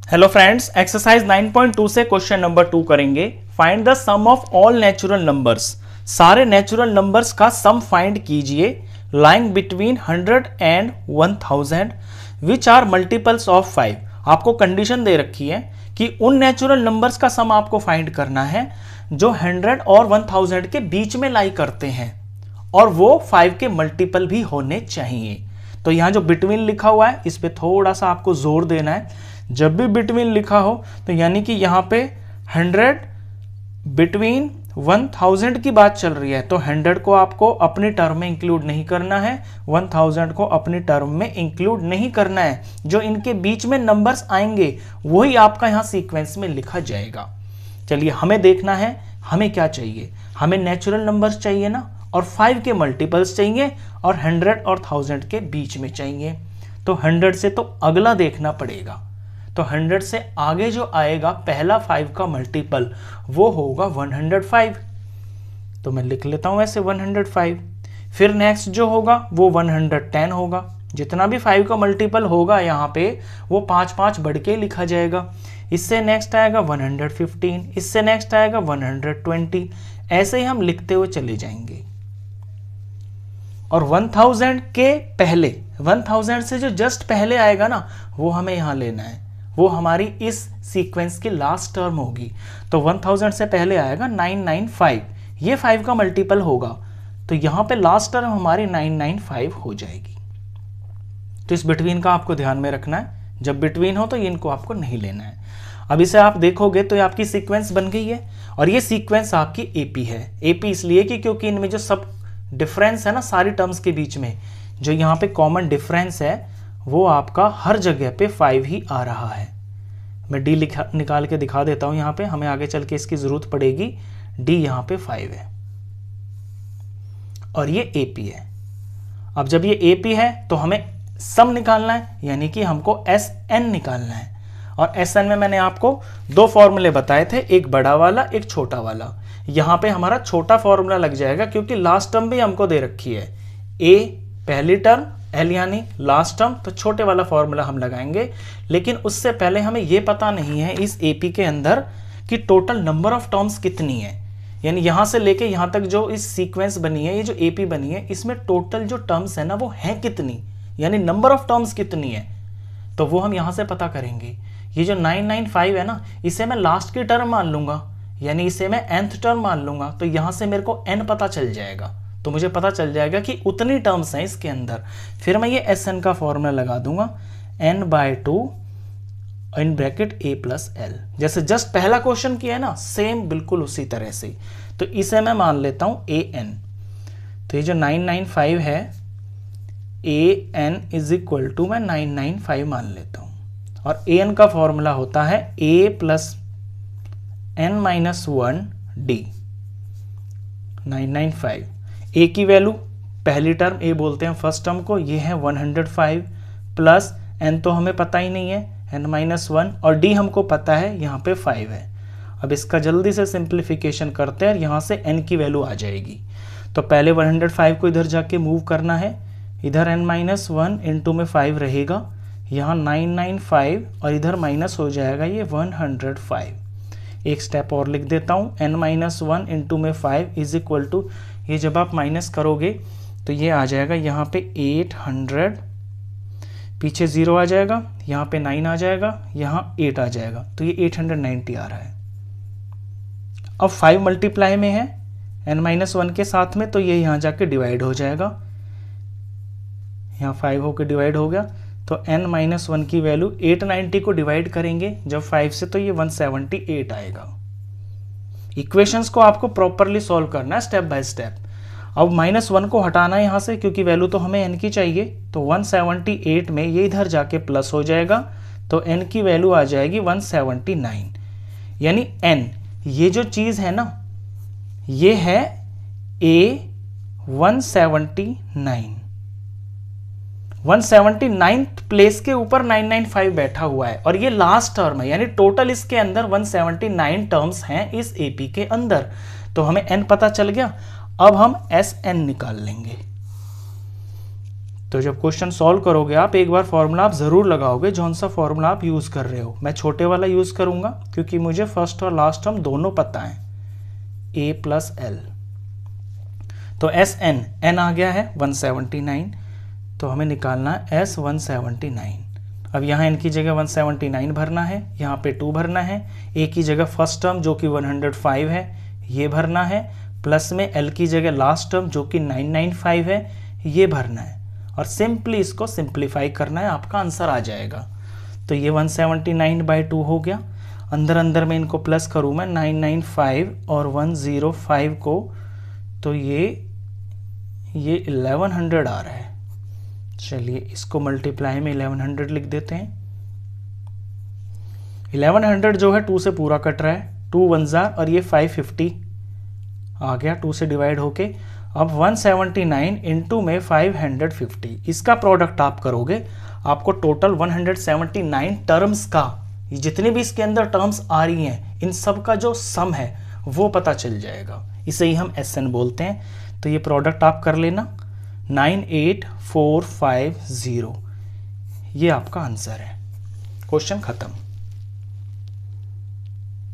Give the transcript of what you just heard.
Hello friends, exercise 9.2 से question number 2 करेंगे। Find the sum of all natural numbers. सारे natural numbers का sum find कीजिए lying between 100 and 1000 which are multiples of 5। आपको condition दे रखी है कि उन नेचुरल नंबर्स का सम आपको फाइंड करना है जो 100 और 1000 के बीच में लाई करते हैं और वो 5 के मल्टीपल भी होने चाहिए। तो यहां जो बिटवीन लिखा हुआ है इस पे थोड़ा सा आपको जोर देना है। जब भी बिटवीन लिखा हो तो यानी कि यहां पे 100 बिटवीन 1000 की बात चल रही है, तो 100 को आपको अपनी टर्म में इंक्लूड नहीं करना है, 1000 को अपनी टर्म में इंक्लूड नहीं करना है। जो इनके बीच में नंबर्स आएंगे वही आपका यहां सीक्वेंस में लिखा जाएगा। चलिए, हमें देखना है हमें क्या चाहिए। हमें नेचुरल नंबर्स चाहिए ना, और 5 के मल्टीपल्स चाहिए और 100 और 1000 के बीच में चाहिए। तो 100 से तो अगला देखना पड़ेगा। तो 100 से आगे जो आएगा पहला 5 का मल्टीपल वो होगा 105। तो मैं लिख लेता हूं ऐसे 105। फिर नेक्स्ट जो होगा वो 110 होगा। जितना भी 5 का मल्टीपल होगा यहाँ पे वो 5-5 बढ़ के लिखा जाएगा। इससे नेक्स्ट आएगा 115, इससे नेक्स्ट आएगा 120। ऐसे ही हम लिखते हुए चले जाएंगे। और 1000 के पहले, 1000 से जो जस्ट पहले आएगा ना वो हमें यहां लेना है। वो हमारी इस सीक्वेंस की लास्ट टर्म होगी। तो 1000 से पहले आएगा 995, ये 5 का मल्टीपल होगा। तो यहां पे लास्ट टर्म हमारी 995 हो जाएगी। तो इस बिटवीन का आपको ध्यान में रखना है। जब बिटवीन हो तो इनको आपको नहीं लेना है। अब इसे आप देखोगे तो ये आपकी सीक्वेंस बन गई है और ये सीक्वेंस आपकी एपी है। एपी इसलिए कि क्योंकि इनमें जो सब डिफरेंस है ना सारी टर्म्स के बीच में, जो यहाँ पे कॉमन डिफरेंस है वो आपका हर जगह पे 5 ही आ रहा है। मैं डी निकाल के दिखा देता हूं। यहाँ पे हमें आगे चल के इसकी जरूरत पड़ेगी। डी यहाँ पे 5 है और ये एपी है। अब जब ये एपी है तो हमें सम निकालना है, यानी कि हमको एस एन निकालना है। और एस एन में मैंने आपको 2 फॉर्मूले बताए थे, एक बड़ा वाला एक छोटा वाला। यहाँ पे हमारा छोटा फॉर्मूला लग जाएगा क्योंकि लास्ट टर्म भी हमको दे रखी है। ए पहली टर्म, एल यानी लास्ट टर्म, तो छोटे वाला फॉर्मूला हम लगाएंगे। लेकिन उससे पहले हमें यह पता नहीं है इस एपी के अंदर कि टोटल नंबर ऑफ टर्म्स कितनी है। यानी यहां से लेके यहां तक जो इस सीक्वेंस बनी है, ये जो एपी बनी है, इसमें टोटल जो टर्म्स है ना वो है कितनी, यानी नंबर ऑफ टर्म्स कितनी है, तो वो हम यहां से पता करेंगे। ये जो 995 है ना, इसे मैं लास्ट की टर्म मान लूंगा, यानी इसे मैं nth टर्म मान लूंगा। तो यहां से मेरे को n पता चल जाएगा। तो मुझे पता चल जाएगा कि उतनी टर्म्स हैं इसके अंदर। फिर मैं ये एस एन का फॉर्मूला लगा दूंगा, n/2 in bracket a plus L. जैसे जस्ट पहला क्वेश्चन किया है ना, सेम बिल्कुल उसी तरह से। तो इसे मैं मान लेता हूं an। तो ये जो 995 है, an इज इक्वल टू मैं 995 मान लेता हूं। और an का फॉर्मूला होता है a plus n-1 d। 995 a की वैल्यू, पहली टर्म a बोलते हैं फर्स्ट टर्म को, ये है 105 प्लस n तो हमें पता ही नहीं है, n-1, और d हमको पता है यहाँ पे 5 है। अब इसका जल्दी से सिंप्लीफिकेशन करते हैं, यहाँ से n की वैल्यू आ जाएगी। तो पहले 105 को इधर जाके मूव करना है, इधर n-1 इंटू में 5 रहेगा, यहाँ 995 और इधर माइनस हो जाएगा ये 105। एक स्टेप और लिख देता हूँ, n-1 इंटू में 5 इज इक्वल टू, ये जब आप माइनस करोगे तो ये आ जाएगा यहाँ पे 800, पीछे 0 आ जाएगा, यहाँ पे 9 आ जाएगा, यहाँ 8 आ जाएगा, तो ये 890 आ रहा है। अब 5 मल्टीप्लाई में है n-1 के साथ में, तो ये यहाँ जाके डिवाइड हो जाएगा, यहाँ 5 होकर डिवाइड हो गया। तो n-1 की वैल्यू 890 को डिवाइड करेंगे जब 5 से, तो ये 178 आएगा। इक्वेशंस को आपको प्रॉपरली सॉल्व करना है स्टेप बाय स्टेप। अब -1 को हटाना है यहाँ से क्योंकि वैल्यू तो हमें n की चाहिए। तो 178 में ये इधर जाके प्लस हो जाएगा, तो n की वैल्यू आ जाएगी 179। यानी n, ये जो चीज है ना, ये है a 179। 179th प्लेस के ऊपर 995 बैठा हुआ है और ये लास्ट टर्म है, यानी टोटल इसके अंदर 179 टर्म्स हैं इस एपी के अंदर। तो हमें n पता चल गया। अब हम एस एन निकाल लेंगे। तो जब क्वेश्चन सॉल्व करोगे आप एक बार फॉर्मूला आप ज़रूर लगाओगे, जौन सा फॉर्मूला आप यूज़ कर रहे हो। मैं छोटे वाला यूज़ करूँगा क्योंकि मुझे फर्स्ट और लास्ट टर्म दोनों पता हैं, a प्लस एल। तो एस एन, एन आ गया है 179, तो हमें निकालना है एस 179। अब यहाँ एन की जगह 179 भरना है, यहाँ पे 2 भरना है, ए की जगह फर्स्ट टर्म जो कि 105 है ये भरना है, प्लस में एल की जगह लास्ट टर्म जो कि 995 है ये भरना है, और सिंपली इसको सिंप्लीफाई करना है, आपका आंसर आ जाएगा। तो ये 179/2 हो गया। अंदर अंदर में इनको प्लस करूँ मैं 995 और 105 को, तो ये 1100 आ रहा है। चलिए इसको मल्टीप्लाई में 1100 लिख देते हैं। 1100 जो है 2 से पूरा कट रहा है, 2 1 जार, और ये 550 आ गया 2 से डिवाइड होके। अब 179 इंटू में 550, इसका प्रोडक्ट आप करोगे, आपको टोटल 179 टर्म्स का, जितने भी इसके अंदर टर्म्स आ रही हैं इन सब का जो सम है वो पता चल जाएगा। इसे ही हम SN बोलते हैं। तो ये प्रोडक्ट आप कर लेना, 98450, ये आपका आंसर है। क्वेश्चन खत्म।